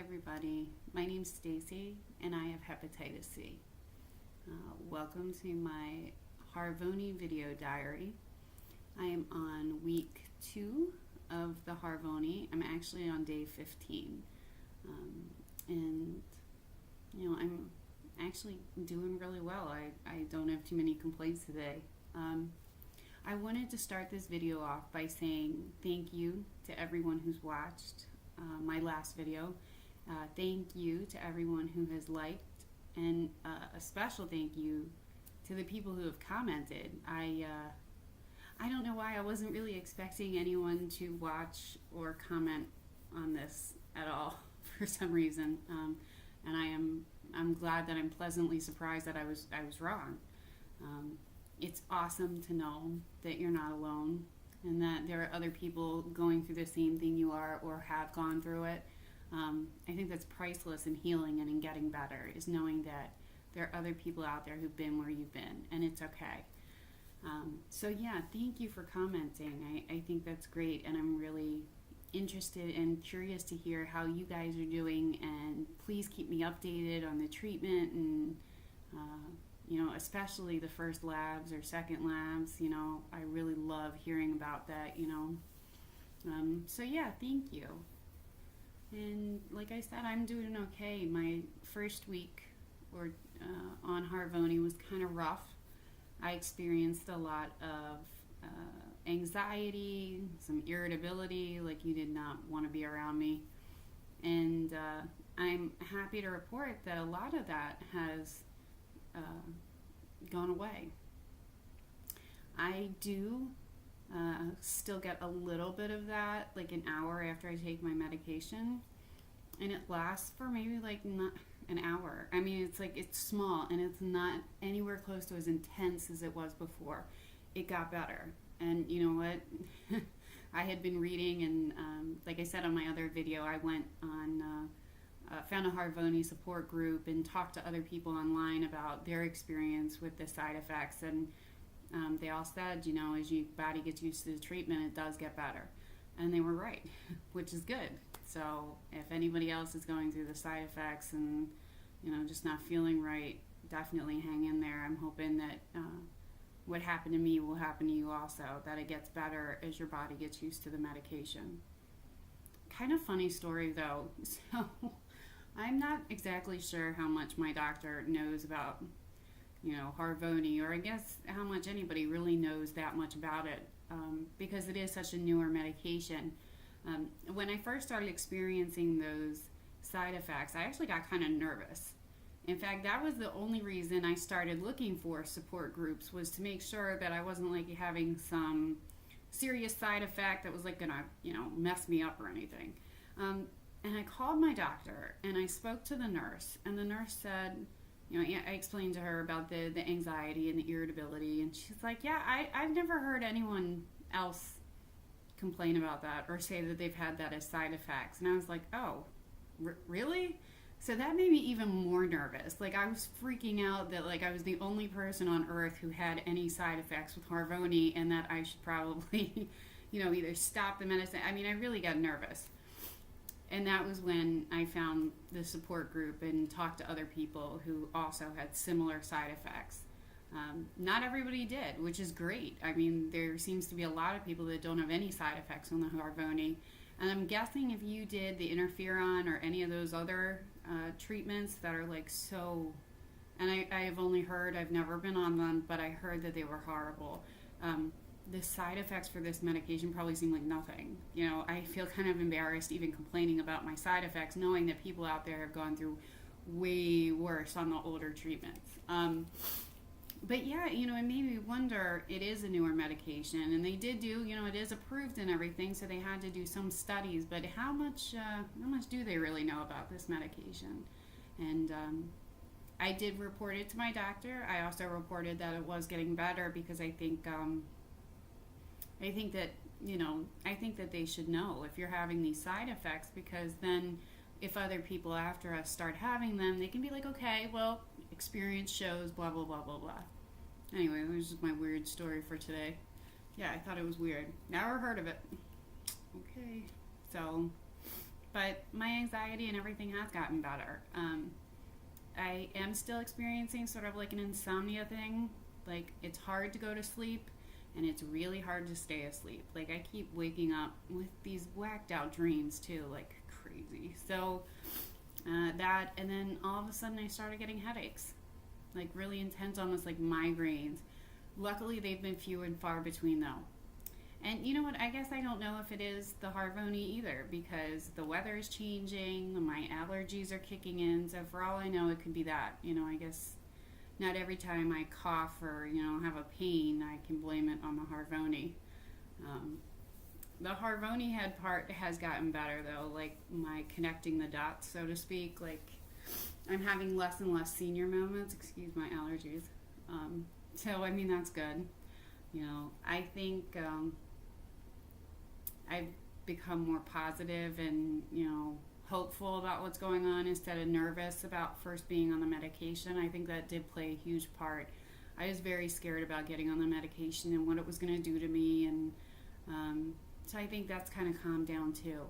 everybody, my name's Stacy and I have hepatitis C. Welcome to my Harvoni video diary. I am on week 2 of the Harvoni. I'm actually on day 15. And I'm actually doing really well. I don't have too many complaints today. I wanted to start this video off by saying thank you to everyone who's watched my last video. Thank you to everyone who has liked, and a special thank you to the people who have commented. I don't know why I wasn't really expecting anyone to watch or comment on this at all for some reason, and I'm glad that I'm pleasantly surprised that I was wrong. It's awesome to know that you're not alone and that there are other people going through the same thing you are or have gone through it. I think that's priceless in healing and in getting better, is knowing that there are other people out there who've been where you've been, and it's okay. So yeah, thank you for commenting. I think that's great, and I'm really interested and curious to hear how you guys are doing, and please keep me updated on the treatment and especially the first labs or second labs. I really love hearing about that. So yeah, thank you. And like I said, I'm doing okay. My first week on Harvoni was kind of rough. I experienced a lot of anxiety, some irritability, like you did not want to be around me. And I'm happy to report that a lot of that has gone away. I do still get a little bit of that, like an hour after I take my medication, and it lasts for maybe like not an hour. I mean, it's small and it's not anywhere close to as intense as it was before. It got better. And you know what? I had been reading, and like I said on my other video, I went on found a Harvoni support group and talked to other people online about their experience with the side effects, and they all said, as your body gets used to the treatment, it does get better. And they were right, which is good. So if anybody else is going through the side effects and, just not feeling right, definitely hang in there. I'm hoping that what happened to me will happen to you also, that it gets better as your body gets used to the medication. Kind of funny story though. So I'm not exactly sure how much my doctor knows about Harvoni, or I guess how much anybody really knows that much about it, because it is such a newer medication. When I first started experiencing those side effects, I actually got kind of nervous. In fact, that was the only reason I started looking for support groups, was to make sure that I wasn't like having some serious side effect that was like gonna, mess me up or anything. And I called my doctor and I spoke to the nurse, and the nurse said, I explained to her about the anxiety and the irritability, and she's like, yeah, I've never heard anyone else complain about that or say that they've had that as side effects. And I was like, oh, really? So that made me even more nervous. Like, I was freaking out that like I was the only person on earth who had any side effects with Harvoni, and that I should probably, either stop the medicine. I mean, I really got nervous. And that was when I found the support group and talked to other people who also had similar side effects. Not everybody did, which is great. I mean, there seems to be a lot of people that don't have any side effects on the Harvoni. And I'm guessing if you did the interferon or any of those other treatments that are like so, and I have only heard, I've never been on them, but I heard that they were horrible. The side effects for this medication probably seem like nothing. I feel kind of embarrassed even complaining about my side effects, knowing that people out there have gone through way worse on the older treatments. But yeah, it made me wonder, it is a newer medication, and they did do, it is approved and everything, so they had to do some studies, but how much do they really know about this medication? And I did report it to my doctor. I also reported that it was getting better, because I think that they should know if you're having these side effects, because then if other people after us start having them, they can be like, okay, well, experience shows, blah, blah, blah, blah, blah. Anyway, it was just my weird story for today. Yeah, I thought it was weird. Never heard of it. Okay, so But my anxiety and everything has gotten better. I am still experiencing sort of like an insomnia thing. Like, it's hard to go to sleep and it's really hard to stay asleep. Like, I keep waking up with these whacked out dreams too, like crazy. So, that, and then all of a sudden I started getting headaches, like really intense, almost like migraines. Luckily, they've been few and far between though. And you know what? I guess I don't know if it is the Harvoni either, because the weather is changing, my allergies are kicking in. So for all I know, it could be that. I guess not every time I cough or have a pain, I can blame it on the Harvoni. Um, the Harvoni head part has gotten better though, like my connecting the dots, so to speak. Like, I'm having less and less senior moments. Excuse my allergies. So I mean, that's good. I think I've become more positive and hopeful about what's going on instead of nervous about first being on the medication. I think that did play a huge part. I was very scared about getting on the medication and what it was going to do to me, and so I think that's kind of calmed down too.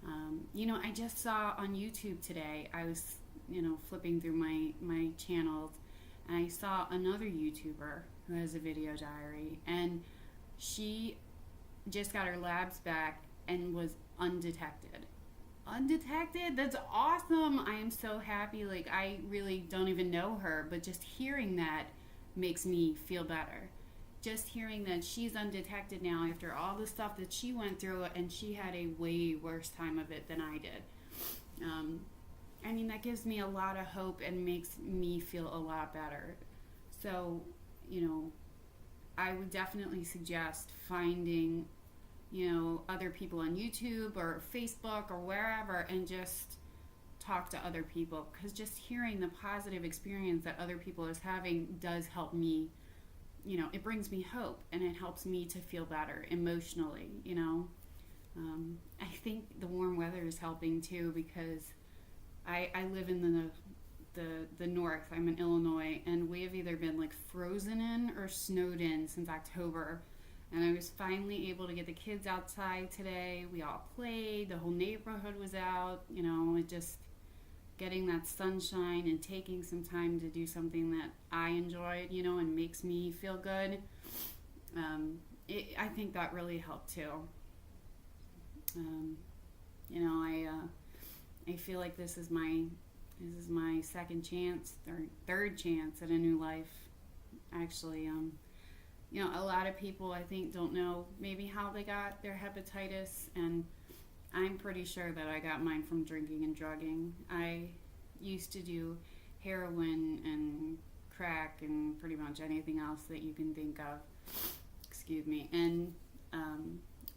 I just saw on YouTube today, I was flipping through my channels, and I saw another YouTuber who has a video diary, and she just got her labs back and was undetected. Undetected? That's awesome. I am so happy. Like, I really don't even know her, but just hearing that makes me feel better. Just hearing that she's undetected now after all the stuff that she went through, and she had a way worse time of it than I did. I mean, that gives me a lot of hope and makes me feel a lot better. So, I would definitely suggest finding, other people on YouTube or Facebook or wherever, and just talk to other people, because just hearing the positive experience that other people is having does help me. It brings me hope, and it helps me to feel better emotionally. I think the warm weather is helping too, because I live in the north. I'm in Illinois, and we have either been like frozen in or snowed in since October. And I was finally able to get the kids outside today. We all played. The whole neighborhood was out. It just getting that sunshine and taking some time to do something that I enjoyed, and makes me feel good. I think that really helped too. I feel like this is my second chance, or third chance at a new life. Actually, a lot of people, I think, don't know maybe how they got their hepatitis, and I'm pretty sure that I got mine from drinking and drugging. I used to do heroin and crack and pretty much anything else that you can think of. Excuse me. And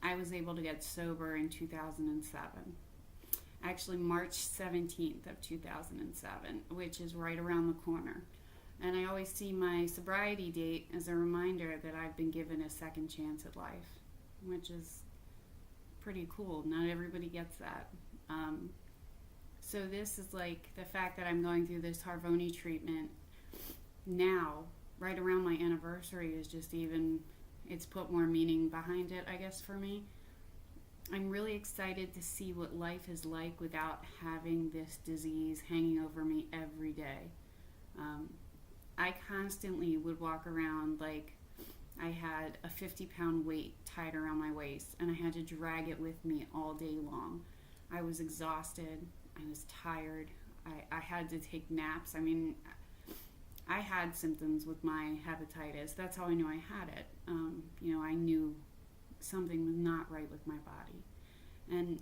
I was able to get sober in 2007. Actually, March 17th of 2007, which is right around the corner. And I always see my sobriety date as a reminder that I've been given a second chance at life, which is pretty cool. Not everybody gets that. So this is like the fact that I'm going through this Harvoni treatment now, right around my anniversary, is just it's put more meaning behind it, I guess, for me. I'm really excited to see what life is like without having this disease hanging over me every day. I constantly would walk around like I had a 50-pound weight tied around my waist, and I had to drag it with me all day long. I was exhausted. I was tired. I had to take naps. I mean, I had symptoms with my hepatitis. That's how I knew I had it. I knew something was not right with my body. And,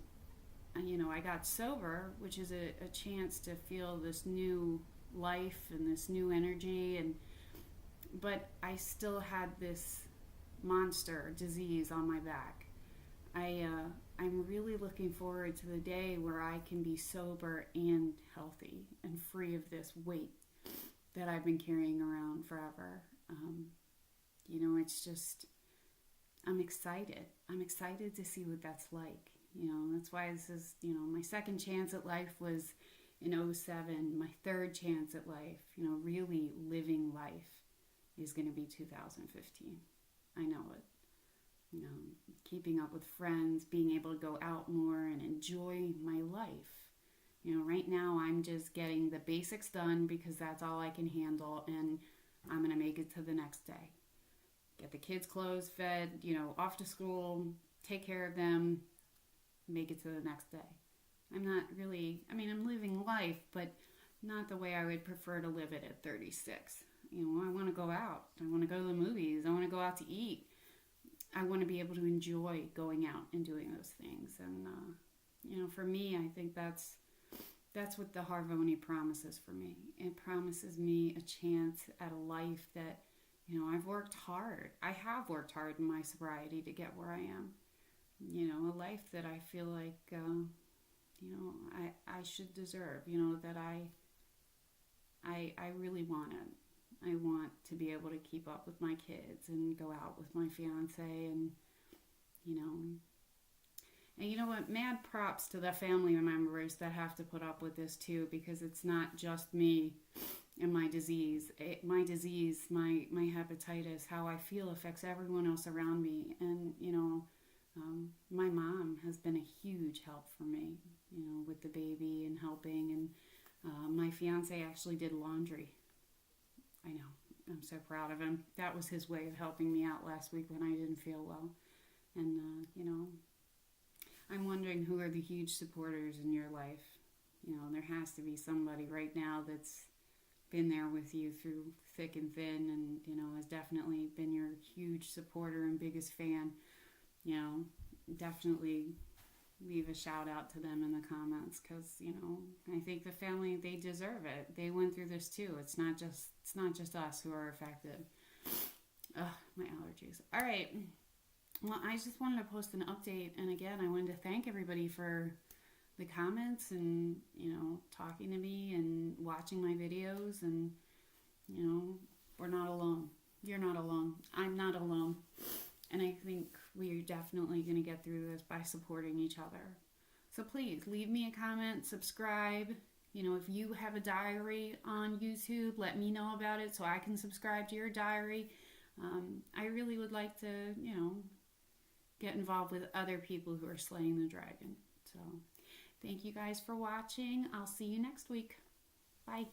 I got sober, which is a chance to feel this new life and this new energy, but I still had this monster disease on my back. I'm really looking forward to the day where I can be sober and healthy and free of this weight that I've been carrying around forever. It's just, I'm excited. I'm excited to see what that's like. That's why this is, my second chance at life was in '07. My third chance at life, really living life, is going to be 2015. I know it. Keeping up with friends, being able to go out more and enjoy my Right now I'm just getting the basics done because that's all I can handle, and I'm going to make it to the next day. Get the kids clothes fed, off to school, take care of them, make it to the next day. I'm not really, I'm living life, but not the way I would prefer to live it at 36. I want to go out. I want to go to the movies. I want to go out to eat. I want to be able to enjoy going out and doing those things. And, for me, I think that's what the Harvoni promises for me. It promises me a chance at a life that, I've worked hard. I have worked hard in my sobriety to get where I am. A life that I feel like, I should deserve, that I really want it. I want to be able to keep up with my kids and go out with my fiance and, and you know what? Mad props to the family members that have to put up with this too, because it's not just me and my disease. My hepatitis, how I feel affects everyone else around me. And, my mom has been a huge help for me, with the baby and helping. And my fiance actually did laundry. I know. I'm so proud of him. That was his way of helping me out last week when I didn't feel well. And, I'm wondering who are the huge supporters in your life. There has to be somebody right now that's been there with you through thick and thin and, has definitely been your huge supporter and biggest fan. Definitely leave a shout out to them in the comments because, I think the family, they deserve it. They went through this too. It's not just us who are affected. Ugh, my allergies. All right. Well, I just wanted to post an update, and again, I wanted to thank everybody for the comments and, talking to me and watching my videos, and, we're not alone. You're not alone. I'm not alone. And I think we're definitely going to get through this by supporting each other. So please, leave me a comment, subscribe. If you have a diary on YouTube, let me know about it so I can subscribe to your diary. I really would like to, get involved with other people who are slaying the dragon. So thank you guys for watching. I'll see you next week. Bye.